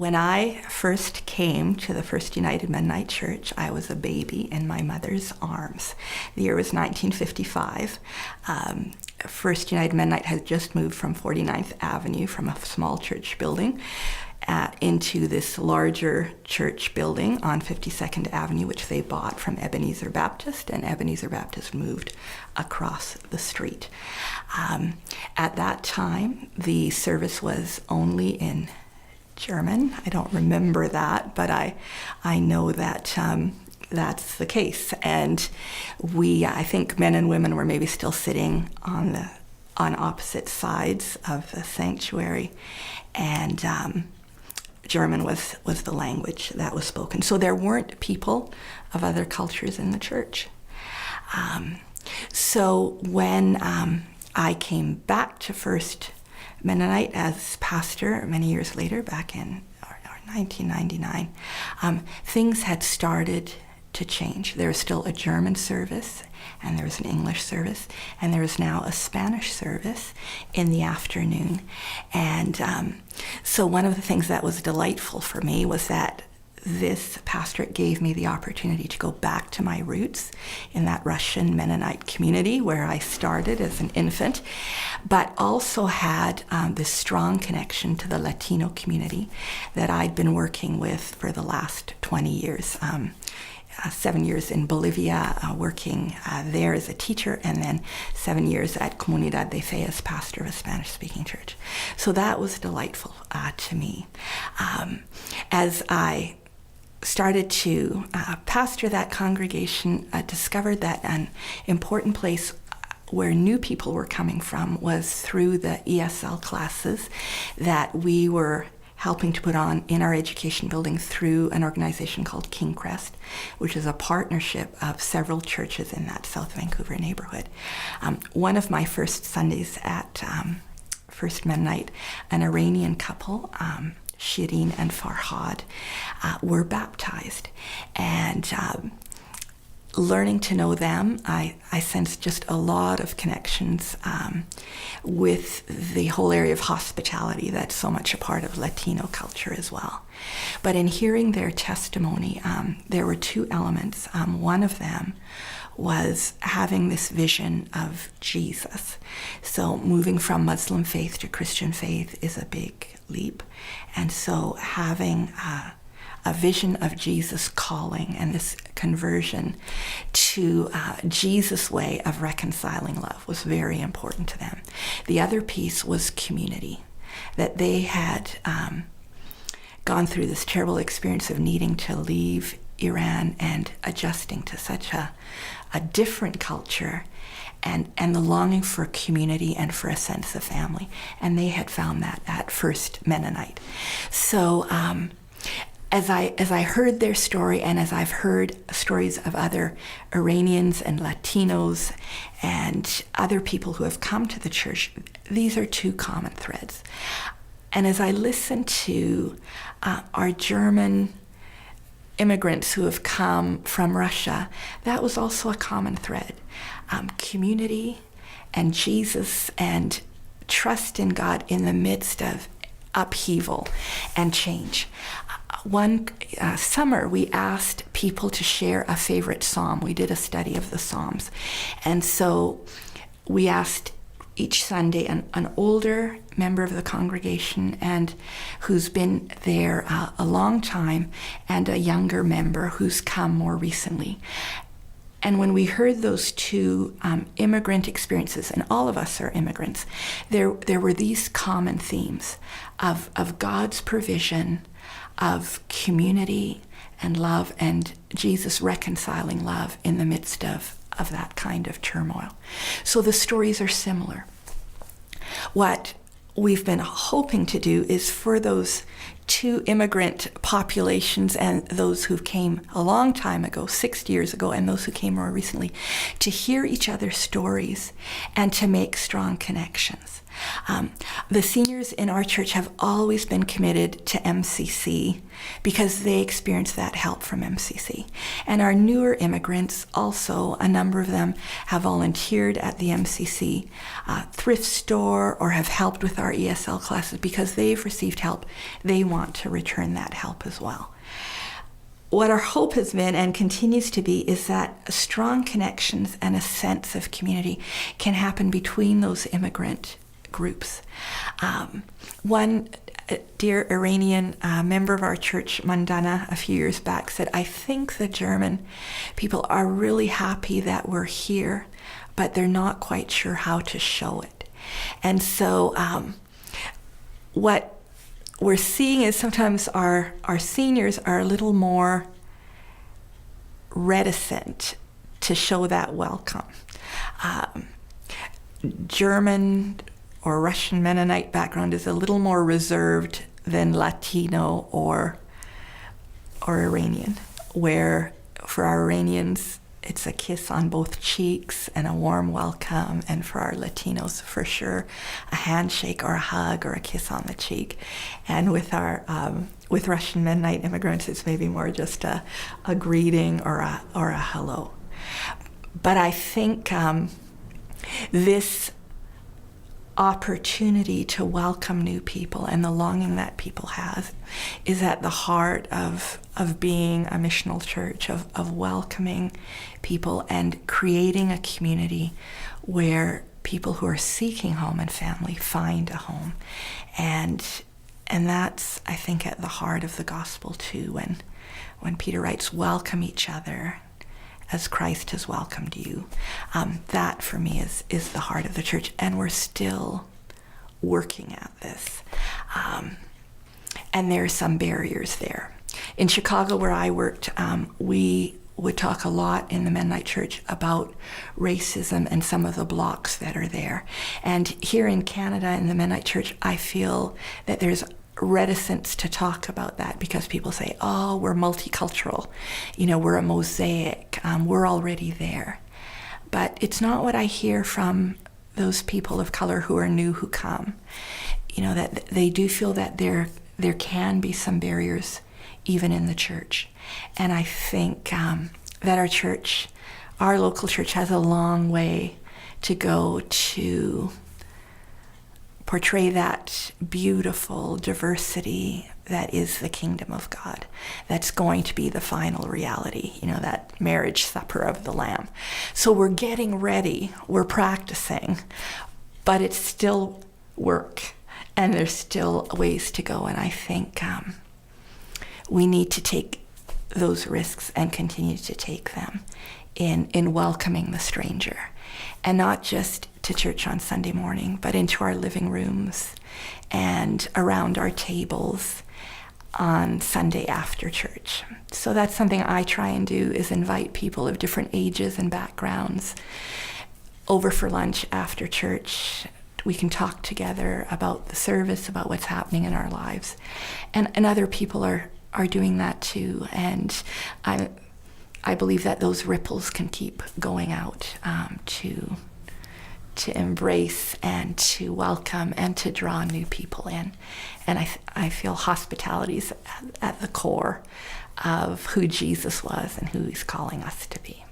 When I first came to the First United Mennonite Church, I was a baby in my mother's arms. The year was 1955. First United Mennonite had just moved from 49th Avenue, from a small church building, into this larger church building on 52nd Avenue, which they bought from Ebenezer Baptist, and Ebenezer Baptist moved across the street. At that time, the service was only in German. I don't remember that, but I know that that's the case. And I think men and women were maybe still sitting on opposite sides of the sanctuary, and German was the language that was spoken. So there weren't people of other cultures in the church. So when I came back to First Mennonite as pastor many years later, back in 1999, things had started to change. There was still a German service, and there was an English service, and there was now a Spanish service in the afternoon. And so one of the things that was delightful for me was that this pastorate gave me the opportunity to go back to my roots in that Russian Mennonite community where I started as an infant, but also had this strong connection to the Latino community that I'd been working with for the last 20 years. 7 years in Bolivia, working there as a teacher, and then 7 years at Comunidad de Fe as pastor of a Spanish-speaking church. So that was delightful to me. As I started to pastor that congregation, I discovered that an important place where new people were coming from was through the ESL classes that we were helping to put on in our education building through an organization called King Crest, which is a partnership of several churches in that South Vancouver neighborhood. One of my first Sundays at First Mennonite, an Iranian couple, Shireen and Farhad, were baptized. And learning to know them, I sensed just a lot of connections with the whole area of hospitality that's so much a part of Latino culture as well. But in hearing their testimony, there were two elements. One of them was having this vision of Jesus. So moving from Muslim faith to Christian faith is a big leap. And so having a vision of Jesus calling and this conversion to Jesus' way of reconciling love was very important to them. The other piece was community, that they had gone through this terrible experience of needing to leave Iran and adjusting to such a different culture, and the longing for community and for a sense of family. And they had found that at First Mennonite. So as I heard their story, and as I've heard stories of other Iranians and Latinos and other people who have come to the church, these are two common threads. And as I listen to our German immigrants who have come from Russia, that was also a common thread. Community and Jesus and trust in God in the midst of upheaval and change. One summer, we asked people to share a favorite psalm. We did a study of the Psalms. And so we asked each Sunday an older member of the congregation and who's been there a long time, and a younger member who's come more recently. And when we heard those two immigrant experiences, and all of us are immigrants, there were these common themes of God's provision, of community and love, and Jesus reconciling love in the midst of that kind of turmoil. So the stories are similar. What we've been hoping to do is for those two immigrant populations, and those who came a long time ago, 60 years ago, and those who came more recently, to hear each other's stories and to make strong connections. The seniors in our church have always been committed to MCC because they experience that help from MCC. And our newer immigrants also, a number of them have volunteered at the MCC thrift store or have helped with our ESL classes because they've received help. They want to return that help as well. What our hope has been and continues to be is that strong connections and a sense of community can happen between those immigrant groups. One dear Iranian member of our church, Mandana, a few years back said, I think the German people are really happy that we're here, but they're not quite sure how to show it. And so what we're seeing is sometimes our seniors are a little more reticent to show that welcome. German or Russian Mennonite background is a little more reserved than Latino or Iranian, where for our Iranians, it's a kiss on both cheeks and a warm welcome, and for our Latinos, for sure, a handshake or a hug or a kiss on the cheek. And with our with Russian Mennonite immigrants, it's maybe more just a greeting or a hello. But I think this opportunity to welcome new people and the longing that people have is at the heart of being a missional church, of welcoming people and creating a community where people who are seeking home and family find a home. And that's, I think, at the heart of the gospel too, when Peter writes, welcome each other as Christ has welcomed you. That for me is the heart of the church, and we're still working at this. And there are some barriers there. In Chicago, where I worked, we would talk a lot in the Mennonite church about racism and some of the blocks that are there. And here in Canada, in the Mennonite church, I feel that there's reticence to talk about that because people say, oh, we're multicultural, we're a mosaic, we're already there. But it's not what I hear from those people of color who are new, who come, that they do feel that there can be some barriers even in the church. And I think that our local church has a long way to go to portray that beautiful diversity that is the kingdom of God. That's going to be the final reality, that marriage supper of the Lamb. So we're getting ready, we're practicing, but it's still work, and there's still ways to go. And I think we need to take those risks and continue to take them in welcoming the stranger. And not just to church on Sunday morning, but into our living rooms and around our tables on Sunday after church. So that's something I try and do, is invite people of different ages and backgrounds over for lunch after church. We can talk together about the service, about what's happening in our lives. And other people are doing that too. And I believe that those ripples can keep going out to embrace and to welcome and to draw new people in. And I feel hospitality is at the core of who Jesus was and who he's calling us to be.